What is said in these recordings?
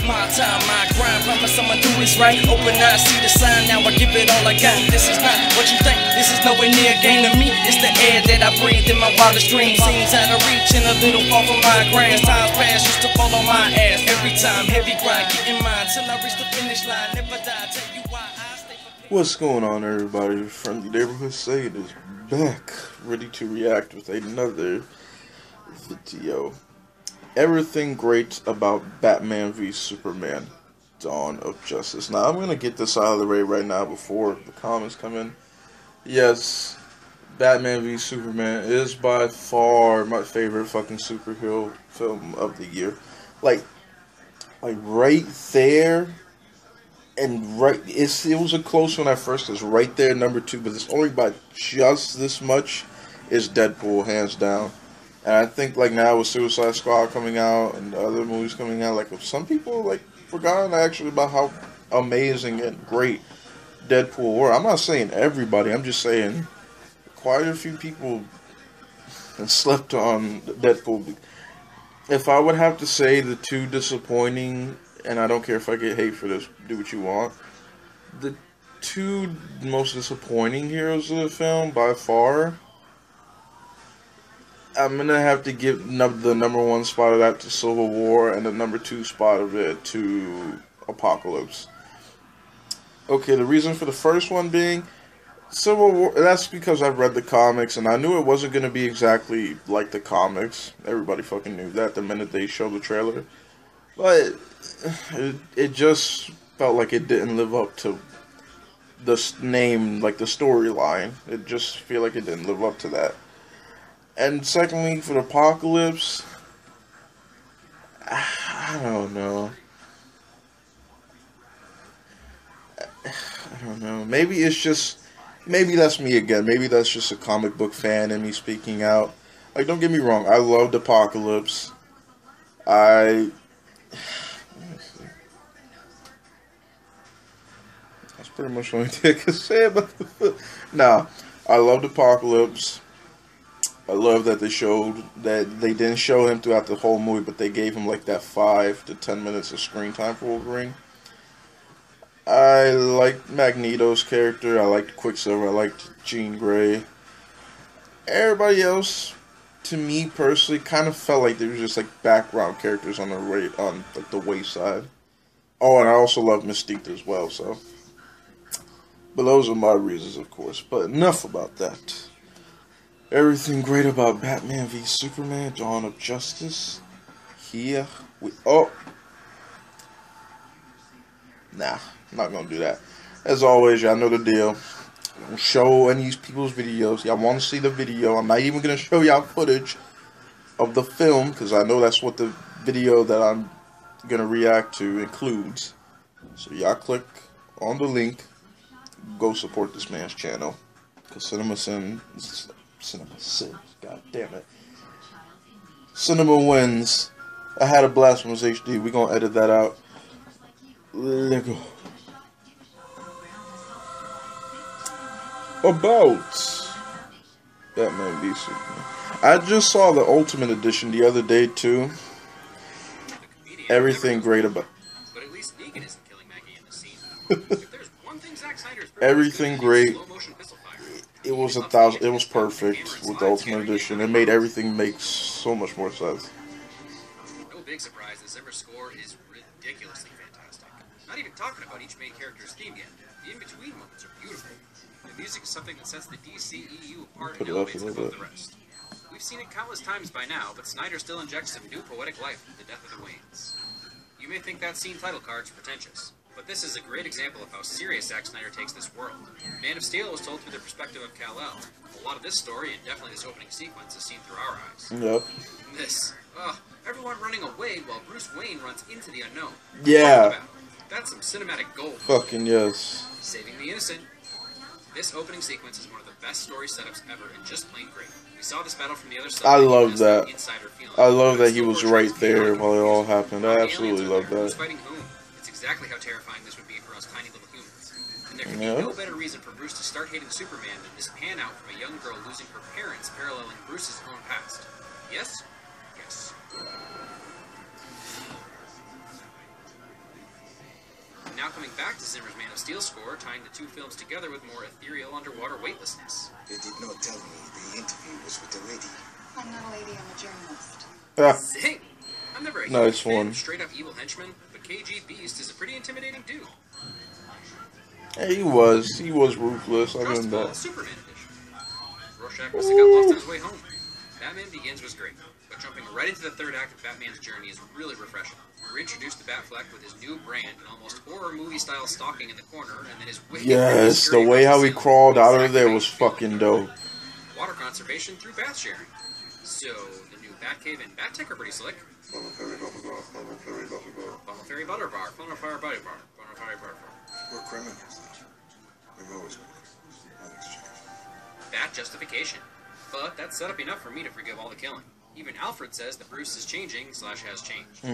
my time, my grind. Promise I'ma do what's right. Open eyes, see the sign. Now I give it all I got. This is not what you think. This is nowhere near a game to me. It's the air that I breathe in my wildest dreams. Seems out of reach and a little far from my grasp. Times past used to fall on my ass. Every time, heavy grind, getting mine till I reach the finish line. Never die, tell you why I stay. What's going on, everybody? Friendly Neighborhood Saint is back, ready to react with another video. Everything great about Batman v Superman: Dawn of Justice. Now, I'm gonna get this out of the way right now before the comments come in. Yes, Batman v Superman is by far my favorite fucking superhero film of the year. Like right there. And it was a close one at first. It's right there, number 2, but it's only by just this much. Is Deadpool, hands down. And I think like now with Suicide Squad coming out and other movies coming out, like some people like forgotten actually about how amazing and great Deadpool were. I'm not saying everybody. I'm just saying quite a few people slept on Deadpool. If I would have to say the two disappointing, and I don't care if I get hate for this, do what you want, the two most disappointing heroes of the film, by far, I'm going to have to give the number 1 spot of that to Civil War, and the number 2 spot of it to Apocalypse. Okay, the reason for the first one being Civil War, that's because I've read the comics, and I knew it wasn't going to be exactly like the comics. Everybody fucking knew that the minute they showed the trailer. But it just felt like it didn't live up to the name, like the storyline. It just feel like it didn't live up to that. And secondly, for the Apocalypse, I don't know. Maybe it's just, maybe that's me again. Maybe that's just a comic book fan and me speaking out. Like, don't get me wrong, I loved Apocalypse. That's pretty much the only thing I can say about the film. Nah, I loved Apocalypse. I love that they showed that they didn't show him throughout the whole movie, but they gave him like that 5 to 10 minutes of screen time for Wolverine. I liked Magneto's character. I liked Quicksilver. I liked Jean Grey. Everybody else, to me personally, kind of felt like they were just like background characters on the wayside. Oh, and I also love Mystique as well. So, but those are my reasons, of course. But enough about that. Everything great about Batman v Superman: Dawn of Justice. Here we Nah, I'm not gonna do that. As always, y'all know the deal. I don't show any of people's videos. Y'all want to see the video. I'm not even gonna show y'all footage of the film, because I know that's what the video that I'm gonna react to includes. So y'all click on the link. Go support this man's channel. Because Cinema Sins. God damn it. Cinema wins. I had a Blasphemous HD. We're gonna edit that out. Let go. About Batman v Superman. I just saw the Ultimate Edition the other day too. Everything great about. But at least Negan isn't killing Maggie in the scene. If there's one thing Zack Snyder's everything great. It was it was perfect with the Ultimate Edition. It made everything make so much more sense. No big surprise, the Zimmer score is ridiculously fantastic. Not even talking about each main character's theme yet. The in-between moments are beautiful. The music is something that sets the DCEU apart and elevates it above the rest. We've seen it countless times by now, but Snyder still injects some new poetic life into the death of the Waynes. You may think that scene title card's pretentious, but this is a great example of how serious Zack Snyder takes this world. Man of Steel was told through the perspective of Kal-El. A lot of this story, and definitely this opening sequence, is seen through our eyes. Yep. Everyone running away while Bruce Wayne runs into the unknown. Yeah. That's some cinematic gold. Fucking yes. Saving the innocent. This opening sequence is one of the best story setups ever, and just plain great. We saw this battle from the other side. I love that. I love that he was right there while it all happened. I absolutely love that. Who's fighting whom? It's exactly how terrifying this would be for us tiny little humans. And there can be no better reason for Bruce to start hating Superman than this pan out from a young girl losing her parents paralleling Bruce's own past. Yes? Yes. now coming back to Zimmer's Man of Steel score, tying the two films together with more ethereal underwater weightlessness. They did not tell me the interview was with the lady. I'm not a lady, I'm a journalist. Zing! I'm never a Nice huge fan one. of straight-up evil henchman, but KG Beast is a pretty intimidating dude. Yeah, he was ruthless. I Trust mean Fall that. Superman edition. Rorschach must have got lost on his way home. Batman Begins was great, but jumping right into the third act of Batman's journey is really refreshing. We're introduced to Batfleck with his new brand and almost horror movie-style stalking in the corner, and then his wicked Yes, the way how he crawled out of there was fucking dope. Water conservation through bath sharing. So, the new Batcave and Bat-Tech are pretty slick. Funnel Fairy Butter Bar, Funnel Fairy Butter Bar, Funnel Fairy Butter Bar. We're criminals. We've always been criminals. Nothing's changed. Bat justification. But that's set up enough for me to forgive all the killing. Even Alfred says that Bruce is changing / has changed.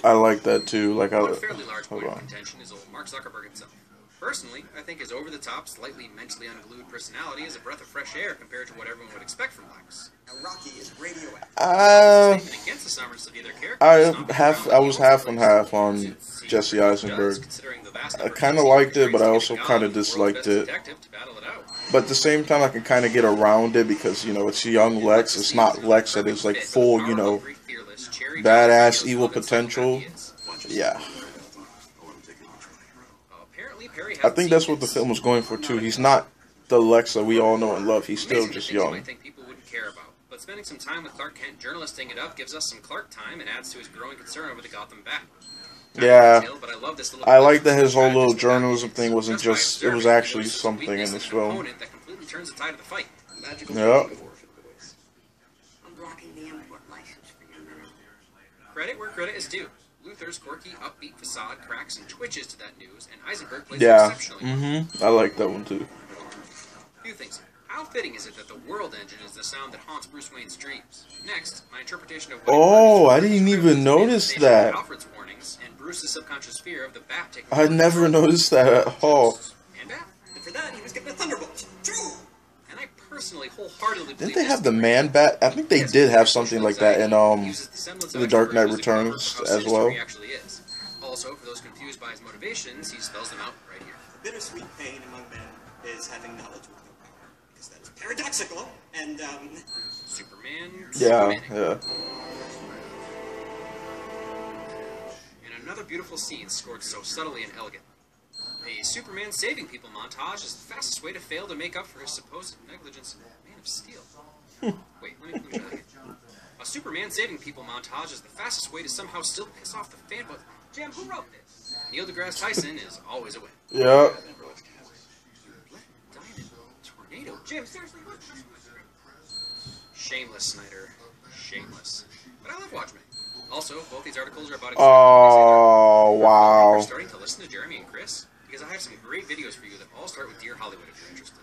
I like that too. Like One fairly large point of contention is old Mark Zuckerberg himself. Personally, I think his over-the-top, slightly mentally unglued personality is a breath of fresh air compared to what everyone would expect from Lex. Now, Rocky is radioactive. Statement against the sovereignty of either character is not I was half and half on since he Jesse does, Eisenberg. considering the vast I number of kind of DC liked it, but I brings also together kind of Gotham, disliked world's it. best detective to battle it out. But at the same time, I can kind of get around it because, you know, it's young Lex. It's not Lex that is like full, you know, badass evil potential. Yeah. I think that's what the film was going for too. He's not the Lex that we all know and love. He's still just young. I think people wouldn't care about. But spending some time with Clark Kent journalisting it up gives us some Clark time and adds to his growing concern over the Gotham Bat. Yeah. But I love this little I like that his whole little journalism thing wasn't just, it was actually There's something in weakness this the film. component that completely turns the tide of the fight. Magical Yeah. I'm blocking the import license for your minute. Credit where credit is due. Luthor's quirky, upbeat facade cracks and twitches to that news, and Eisenberg plays it Yeah. exceptionally. I like that one too. Few things. How fitting is it that the world engine is the sound that haunts Bruce Wayne's dreams? Next, my interpretation of what Oh, I didn't even notice that. Alfred's warnings and Bruce's subconscious fear of the Bat taking I never noticed that at all. and Bat. And for that, he was given a thunderbolt. True. And I personally wholeheartedly believe Didn't they have the Man Bat? I think they did have something like that in The Dark Knight Returns as well. He actually is. Also, for those confused by his motivations, he spells them out right here. The bittersweet pain among men is having knowledge with no power. Because that is paradoxical and, Superman. Yeah, Superman. yeah. And another beautiful scene scored so subtly and elegant. A Superman saving people montage is the fastest way to fail to make up for his supposed negligence in Man of Steel. Wait, let me try that again. A Superman saving people montage is the fastest way to somehow still piss off the fanboys. Jim, who wrote this? Neil deGrasse Tyson is always a win. Yeah. Diamond tornado. Jim, seriously, what? Shameless, Snyder. Shameless. But I love Watchmen. Also, both these articles are about Oh, wow. You're starting to listen to Jeremy and Chris, because I have some great videos for you that all start with Dear Hollywood if you're interested.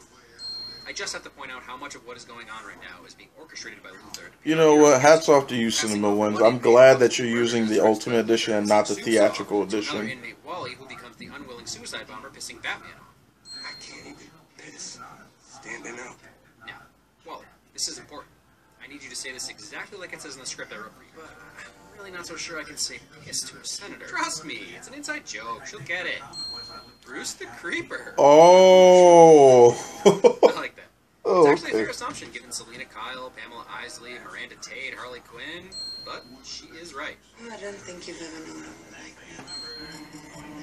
I just have to point out how much of what is going on right now is being orchestrated by Luthor. You know what? Hats off to you, Cinema Wins. I'm glad that you're using the Ultimate Edition and not the theatrical Another edition. inmate, Wally, who becomes the unwilling suicide bomber pissing Batman off. I can't even piss. Standing up. Now, Wally, this is important. I need you to say this exactly like it says in the script I wrote for you. But I'm really not so sure I can say piss to a senator. Trust me, it's an inside joke. She'll get it. Bruce the Creeper. Oh. I like that. Oh, It's actually a okay. fair assumption given Selena Kyle, Pamela Isley, Miranda Tate, Harley Quinn, but she is right. Oh, I don't think you've ever known a black man.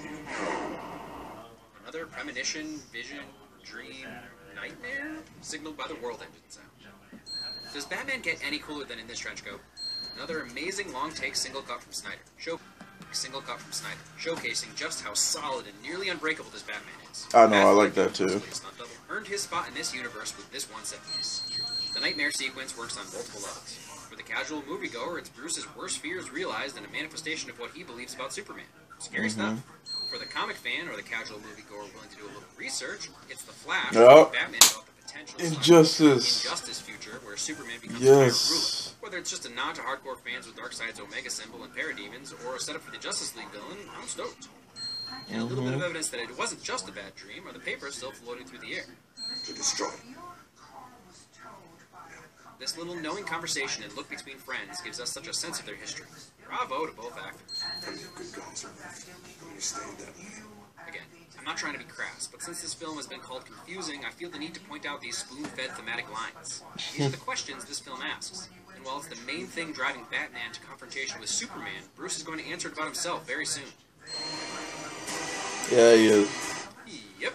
Another premonition, vision, dream, nightmare signaled by the world engine sound. Does Batman get any cooler than in this trench coat? Another amazing long take single cut from Snyder. Showcasing just how solid and nearly unbreakable this Batman is. I know, I like that too. Stunt double earned his spot in this universe with this one set piece. The nightmare sequence works on multiple levels. For the casual moviegoer, it's Bruce's worst fears realized and a manifestation of what he believes about Superman. Scary stuff. For the comic fan or the casual moviegoer willing to do a little research, it's the Flash. Yep. Batman about the potential Injustice future where Superman becomes Yes. a ruler. Whether it's just a nod to hardcore fans with Darkseid's Omega symbol and Parademons, or a setup for the Justice League villain, I'm stoked. And a little bit of evidence that it wasn't just a bad dream, are the papers still floating through the air. To destroy. This little knowing conversation and look between friends gives us such a sense of their history. Bravo to both actors. plenty of good guns around. I'm gonna stay in that lane. Again, I'm not trying to be crass, but since this film has been called confusing, I feel the need to point out these spoon-fed thematic lines. These are the questions this film asks. And while it's the main thing driving Batman to confrontation with Superman, Bruce is going to answer it about himself very soon. Yeah, he is. Yep.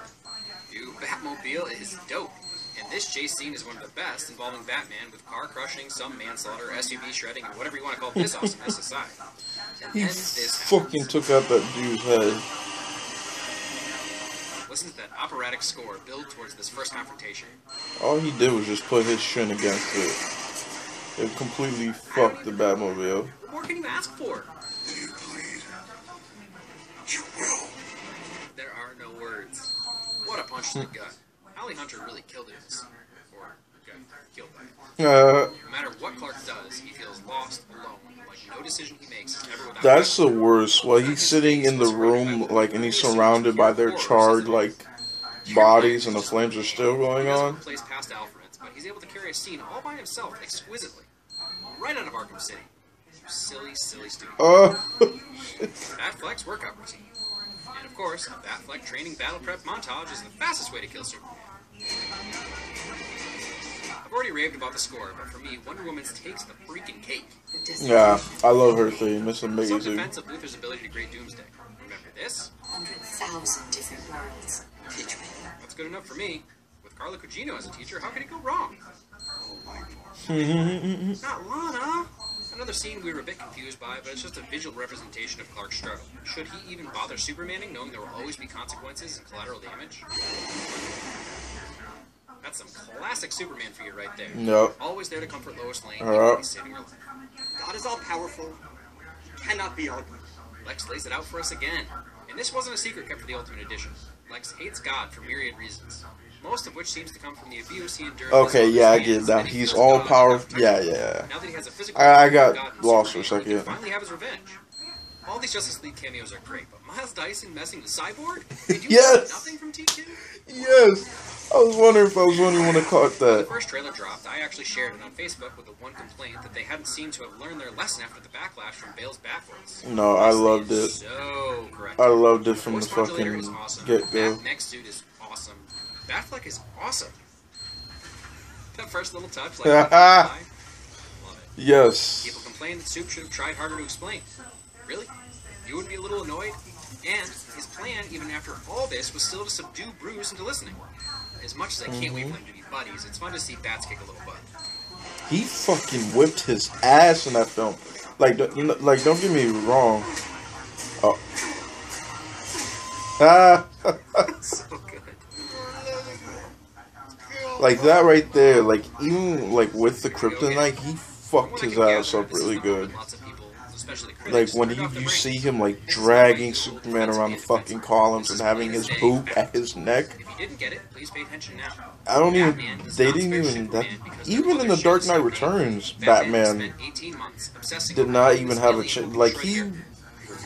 New Batmobile is dope. And this chase scene is one of the best, involving Batman with car crushing, some manslaughter, SUV shredding, and whatever you want to call this awesomeness aside. And He then this fucking happens. took out that dude's head. Listen to that operatic score build towards this first confrontation. All he did was just put his shin against it. It completely fucked the Batmobile. What more can you ask for? You bleed. You will. There are no words. What a punch to the gut. Holly Hunter really killed it. Or got killed by it. No matter what Clark does, he feels lost, alone. Like no decision he makes is ever without That's the effort. worst. While he's sitting in the room, like, and he's surrounded by their charred, like, bodies, and the flames are still going He doesn't on. replace past Alfreds, but he's able to carry a scene all by himself exquisitely. Right out of Arkham City. You silly, silly student. Batfleck's workout routine. And of course, a Batfleck training battle prep montage is the fastest way to kill Superman. I've already raved about the score, but for me, Wonder Woman's takes the freaking cake. Yeah, I love her theme. It's Some amazing. defense of Luthor's ability to create Doomsday. Remember this? 100,000 different worlds. Teach me. That's good enough for me. With Carla Cugino as a teacher, how could it go wrong? Not Lana! Another scene we were a bit confused by, but it's just a visual representation of Clark's struggle. Should he even bother Supermaning, knowing there will always be consequences and collateral damage? That's some classic Superman for you right there. Yep. Always there to comfort Lois Lane, Yep. even when he's saving her life. God is all powerful. Cannot be argued. Lex lays it out for us again. And this wasn't a secret kept for the Ultimate Edition. Lex hates God for myriad reasons. Most of which seems to come from the abuse he endured. Okay, as yeah, I long as get he that. feels He's God all enough powerful. to Yeah, touch him. yeah. Now that he has a physical I got God and lost for a Superman, he can second. finally have his revenge. All these Justice League cameos are great, but Miles Dyson messing with Cyborg? Did you Yes! get nothing from T2? Yes! I was wondering if I was the only one that caught When the that. first trailer dropped, I actually shared it on Facebook with the one complaint that they hadn't seemed to have learned their lesson after the backlash from Bale's Batwings. No, I loved it. So correct. I loved it from the Voice modulator fucking is awesome. get-go. Bat next suit is awesome. Batfleck is awesome. That first little touch, like love it. Yes. People complain that Soup should have tried harder to explain. Really? You would be a little annoyed? And his plan, even after all this, was still to subdue Bruce into listening. As much as I can't wait for them to be buddies, it's fun to see Bats kick a little butt. He fucking whipped his ass in that film. Like, like, don't get me wrong. Oh. So good. Like that right there, like even like with the kryptonite, he fucked his ass up really good. Like when you see him like dragging Superman around the fucking columns and having his boot at his neck. If you didn't get it, please pay attention now. I don't even. Batman does They not didn't spare even. Superman That, because even their in the mother Dark shares Knight their Returns, name. Batman spent 18 months obsessing did over not who even was have a alien chance. would Like portray he, him.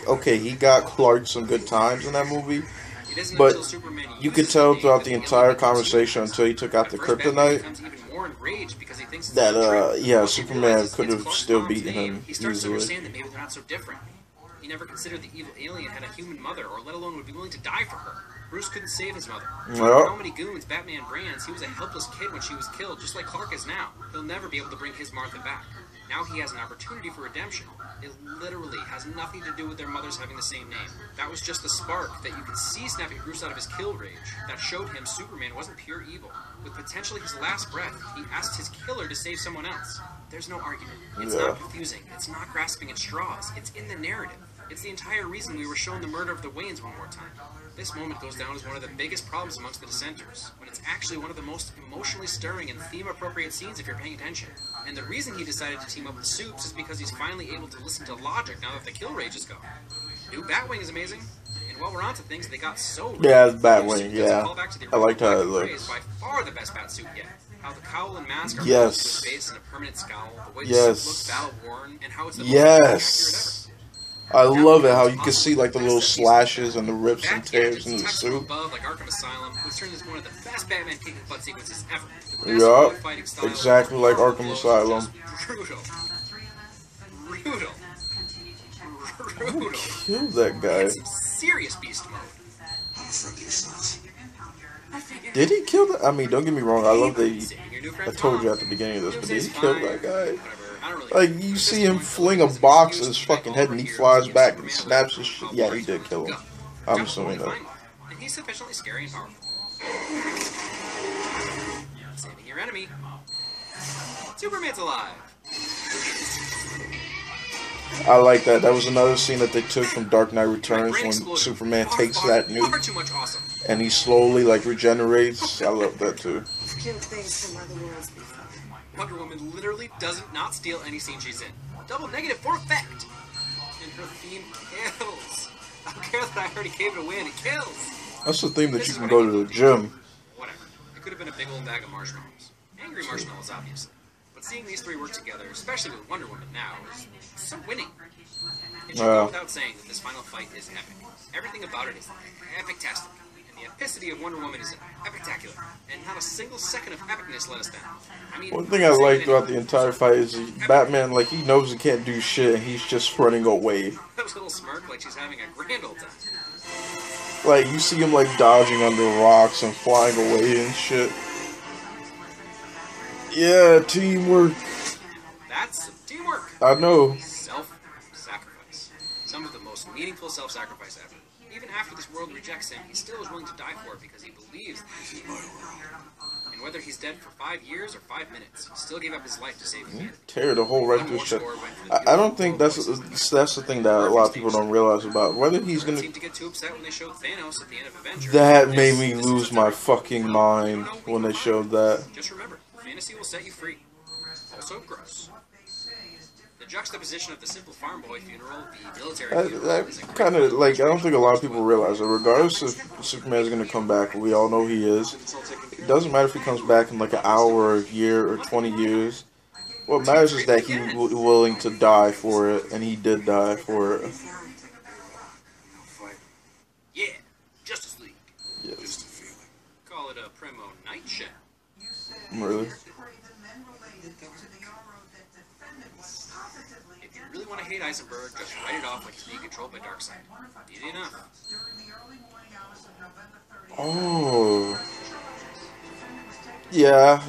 okay, he got Clark some good times in that movie, It isn't but until Superman you uses could the tell name throughout that the alien entire becomes conversation human. until he took out At the first, Batman kryptonite becomes even more enraged because he thinks it's that untrue. yeah, Once he Superman realizes could it's have Clark still Kent's beaten name, him he starts to easily. understand that maybe they're not so different. He never considered the evil alien had a human mother, or let alone would be willing to die for her. Bruce couldn't save his mother. No matter how many goons Batman brands, he was a helpless kid when she was killed, just like Clark is now. He'll never be able to bring his Martha back. Now he has an opportunity for redemption. It literally has nothing to do with their mothers having the same name. That was just the spark that you can see snapping Bruce out of his kill rage. That showed him Superman wasn't pure evil. With potentially his last breath, he asked his killer to save someone else. There's no argument. It's Yeah. not confusing. It's not grasping at straws. It's in the narrative. It's the entire reason we were shown the murder of the Waynes one more time. This moment goes down as one of the biggest problems amongst the dissenters, when it's actually one of the most emotionally stirring and theme-appropriate scenes if you're paying attention. And the reason he decided to team up with Supes is because he's finally able to listen to logic now that the kill rage is gone. New Batwing is amazing, and while we're onto things, they got so Yeah, it's the new Batwing, suit does a yeah. callback to the I liked how original it Black and looks. Gray is by far the best Batsuit yet. How the cowl and mask are Yes. close to his face and a permanent scowl, the way the Yes. suit looks battle-worn, and how it's the Yes. most accurate ever. I love it how you can see like the little slashes and the rips and tears in the Batgadget's suit. above, like Arkham Asylum, which turns into one of the best Batman kicking butt sequences ever. The best Yup, blood fighting style, exactly like powerful Arkham blows, Asylum. just brutal. Brutal. brutal. Killed that guy. Some serious beast mode. I'm a friend of your son's. Did he kill that? I mean, don't get me wrong. I love that he. Saving your new I friend told you Tom. at the beginning of this, but did Doomsday's he kill fine, that guy? whatever. I don't really Like, care. you At see this him point, fling a it's an box excuse at his to make fucking all head of and our he heroes flies against back and Superman. snaps his shit. I'll Yeah, he break did kill him. Go. I'm Jump assuming forward, that. fine. And he's sufficiently scary and powerful. Saving your enemy. Superman's alive. I like that. That was another scene that they took from Dark Knight My Returns brain when exploded. Superman Far, takes far, that far nuke too much awesome. and he slowly like regenerates. I love that too. Killed things from other worlds before. Wonder Woman literally doesn't not steal any scene she's in. Double negative for effect. And her theme kills. I don't care that I already gave it away and it kills. That's the theme that you can go to the gym. Whatever. It could have been a big old bag of marshmallows. Angry marshmallows, obviously. But seeing these three work together, especially with Wonder Woman now, is so winning. It should go without saying that this final fight is epic. Everything about it is epic-tastic. And the epicity of Wonder Woman is epic-tacular. And not a single second of epicness let us down. I mean, One thing I like throughout the entire fight is Batman, like, he knows he can't do shit and he's just running away. That was a little smirk like she's having a grand old time. Like, you see him, like, dodging under rocks and flying away and shit. Yeah, teamwork. That's some teamwork. I know. Self-sacrifice. Some of the most meaningful self-sacrifice ever. Even after this world rejects him, he still is willing to die for it because he believes that he's and whether he's dead for 5 years or 5 minutes, he still gave up his life to save humanity. Tear the whole right through shit. I don't think that's the thing that a lot of people don't realize about whether he's gonna. Seemed to get too upset when they showed Thanos at the end of Avengers. That made me lose my fucking mind when they showed that. Just remember, fantasy will set you free. Also gross. The juxtaposition of the simple farm boy funeral, the military funeral, That is a great kind of like I don't think a lot of people realize that. Regardless if Superman's gonna come back, we all know he is. It doesn't matter if he comes back in like an hour or a year or 20 years. What matters is that he's willing to die for it, and he did die for it. Yeah, Justice League. Just a feeling. Call it a Primo night shot. Really? If you really want to hate Eisenberg, just write it off like he's being controlled by Darkseid. Easy enough. Oh. Yeah.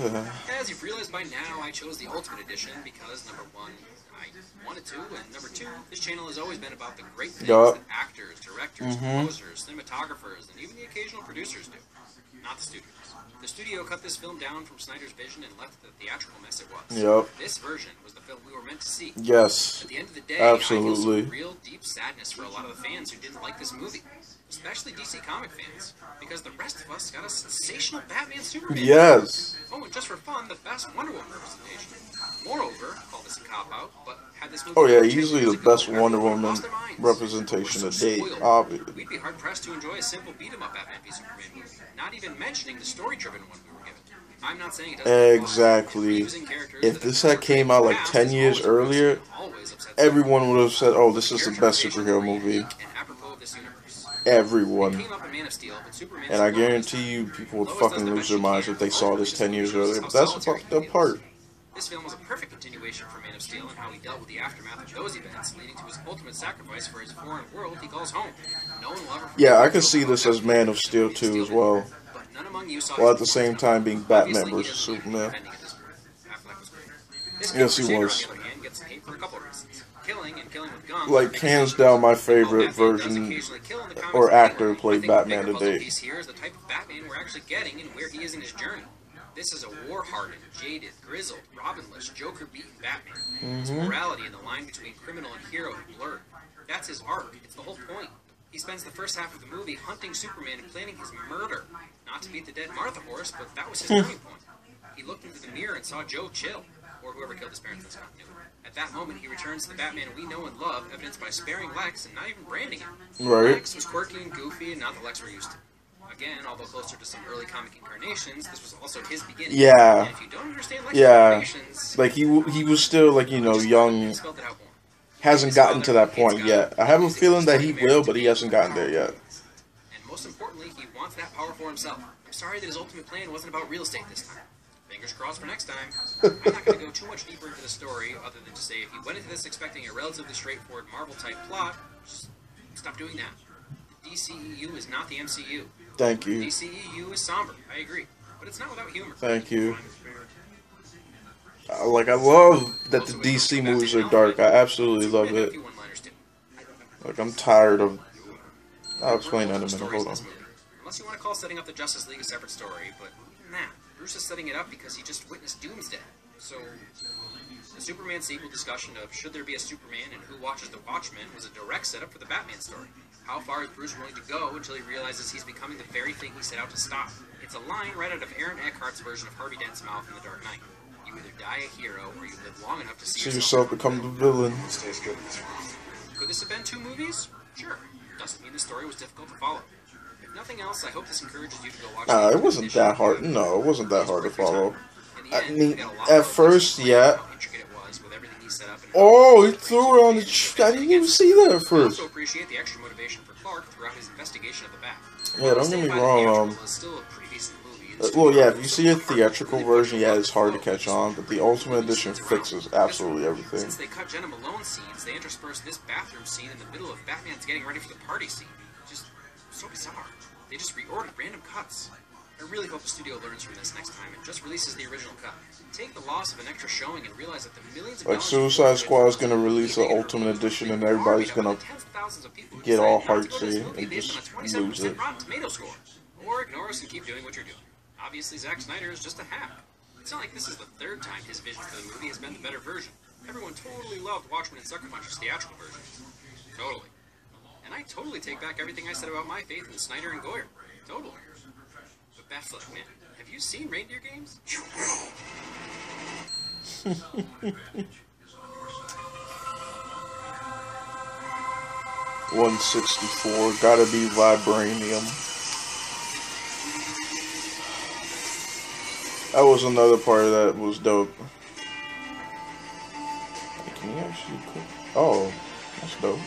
As you've realized by now, I chose the Ultimate Edition because, number one, I wanted to, and number two, this channel has always been about the great things Yup. that actors, directors, composers, cinematographers, and even the occasional producers do. Not the studios. The studio cut this film down from Snyder's vision and left it the theatrical mess it was. Yup. This version was the film we were meant to see. Yes. At the end of the day, I Absolutely. feel some real deep sadness for a lot of the fans who didn't like this movie. Especially DC comic fans. Because the rest of us got a sensational Batman Superman. Yes. Oh, and just for fun, the best Wonder Woman representation. Moreover, call this a cop-out, but had this movie Oh yeah, been easily years the ago, best Wonder everyone Woman lost their minds. representation We're to so date. spoiled. Obviously. We'd be hard-pressed to enjoy a simple beat-em-up Batman v Superman movie. Not even mentioning the story-driven one we were given. I'm not saying it doesn't. Exactly. Using characters If that this have had came out like past 10 is years always earlier, always upsets everyone would have said, "Oh, this is the Character best creation superhero is movie." unique and apropos of this universe. Everyone. It came up in Man of Steel, but Superman And I still always guarantee you, people would Lois fucking does the lose best their she minds can. if they saw this 10 years Shows earlier. how But that's the solitary fucked up he is. part. This film was a perfect continuation for Man of Steel and how he dealt with the aftermath of those events, leading to his ultimate sacrifice for his foreign world he calls home. No one will ever forget Yeah, I the could see this as Man of Steel too as well. But none among you saw While his at the same performance. time being Batman Obviously, he versus doesn't need Superman. defending at this point. Affleck was great. This Yes, he Crusader, was. on the other hand, gets hate for a couple of reasons. Killing and killing with guns. Like, makes hands sense. down, my While favorite Batman does version occasionally kill in the comics or actor anyway, played I think the Batman bigger to puzzle date. piece here is the type of Batman we're actually getting and where he is in his journey. This is a war-hardened, jaded, grizzled, Robin-less, Joker-beaten Batman. His morality and the line between criminal and hero have blurred. That's his arc. It's the whole point. He spends the first half of the movie hunting Superman and planning his murder. Not to beat the dead Martha horse, but that was his turning point. He looked into the mirror and saw Joe Chill, or whoever killed his parents in this continuity. At that moment, he returns to the Batman we know and love, evidenced by sparing Lex and not even branding him. Right. Lex was quirky and goofy and not the Lex we're used to. Again, although closer to some early comic incarnations, this was also his beginning. Yeah. And if you don't understand Lex Yeah. incarnations, Like, he was still, like, you know, young. spelled it out more. Hasn't gotten to that point yet. I have a feeling that he will, but he hasn't gotten there yet. And most importantly, he wants that power for himself. I'm sorry that his ultimate plan wasn't about real estate this time. Fingers crossed for next time. I'm not going to go too much deeper into the story, other than to say if you went into this expecting a relatively straightforward Marvel-type plot, just stop doing that. The DCEU is not the MCU. Thank you. The DCEU is somber, I agree. But it's not without humor. Thank you. I love that the DC movies are dark. I absolutely love it. Like, I'm tired of... I'll explain that in a minute. Hold on. Unless you want to call setting up the Justice League a separate story, but even that, Bruce is setting it up because he just witnessed Doomsday. So, the Superman sequel discussion of should there be a Superman and who watches the Watchmen was a direct setup for the Batman story. How far is Bruce willing to go until he realizes he's becoming the very thing he set out to stop? It's a line right out of Aaron Eckhart's version of Harvey Dent's mouth in The Dark Knight. You either die a hero or you live long enough to see yourself become the villain. Stays good in this world. Could this have been 2 movies? Sure. Doesn't mean the story was difficult to follow. If nothing else, I hope this encourages you to go watch it wasn't that hard. No, it wasn't that hard to follow. I mean, at first, yeah. Oh, he threw it on the tree. I didn't even see that at first. I also appreciate the extra motivation for Clark throughout his investigation of the Bat. Yeah, don't get me wrong. Well, yeah, if you see a theatrical version, yeah, it's hard to catch on, but the Ultimate Edition fixes absolutely everything. Since they cut Jenna Malone scenes, they interspersed this bathroom scene in the middle of Batman's getting ready for the party scene. Just so bizarre. They just reordered random cuts. I really hope the studio learns from this next time and just releases the original cut. Take the loss of an extra showing and realize that the millions of like Suicide Squad is gonna release an Ultimate Edition and everybody's gonna get all heartsy and just lose it. Or ignore us and keep doing what you're doing. Obviously, Zack Snyder is just a hack. It's not like this is the 3rd time his vision for the movie has been the better version. Everyone totally loved Watchmen and Sucker Punch's theatrical versions. Totally. And I totally take back everything I said about my faith in Snyder and Goyer. Totally. But Batfleck, man, have you seen Reindeer Games? You will. 164, gotta be Vibranium. That was another part of that was dope. Can you actually cook? Oh, that's dope.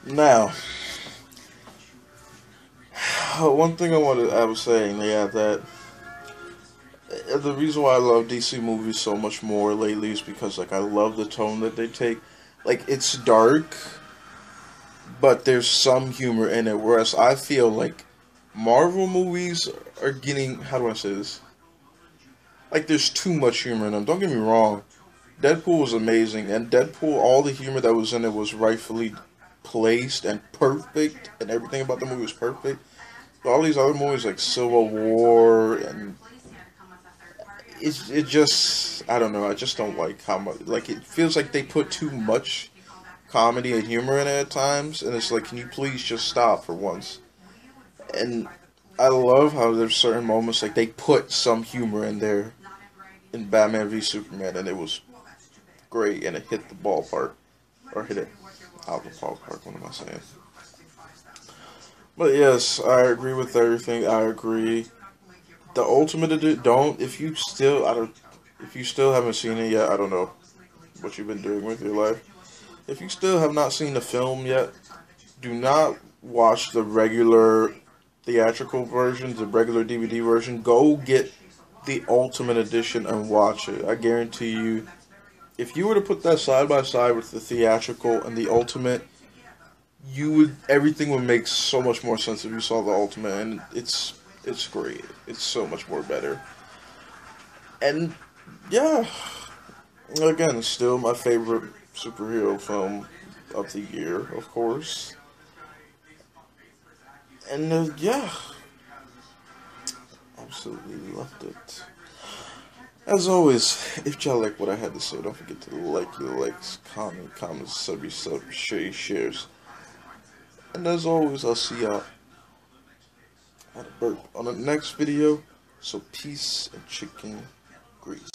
Now, one thing I was saying, yeah, that the reason why I love DC movies so much more lately is because, like, I love the tone that they take. Like, it's dark, but there's some humor in it, whereas I feel like Marvel movies are getting, how do I say this? Like, there's too much humor in them. Don't get me wrong. Deadpool was amazing, and Deadpool, all the humor that was in it was rightfully placed and perfect, and everything about the movie was perfect. But all these other movies, like Civil War, and it just, I don't know, I just don't like how much, like, it feels like they put too much comedy and humor in it at times, and it's like, can you please just stop for once? And I love how there's certain moments, like, they put some humor in there in Batman v Superman, and it was great, and it hit the ballpark, or hit it out the ballpark, what am I saying? But yes, I agree with everything. I agree. The Ultimate Edition, if you still haven't seen it yet, I don't know what you've been doing with your life. If you still have not seen the film yet, do not watch the regular theatrical version, the regular DVD version. Go get the Ultimate Edition and watch it. I guarantee you, if you were to put that side by side with the theatrical and the Ultimate, everything would make so much more sense if you saw the Ultimate, and it's great. It's so much more better. And yeah, again, it's still my favorite superhero film of the year, of course. And yeah, absolutely loved it. As always, if y'all like what I had to say, don't forget to like your likes, comments, share, shares. And as always, I'll see y'all on the next video. So peace and chicken grease.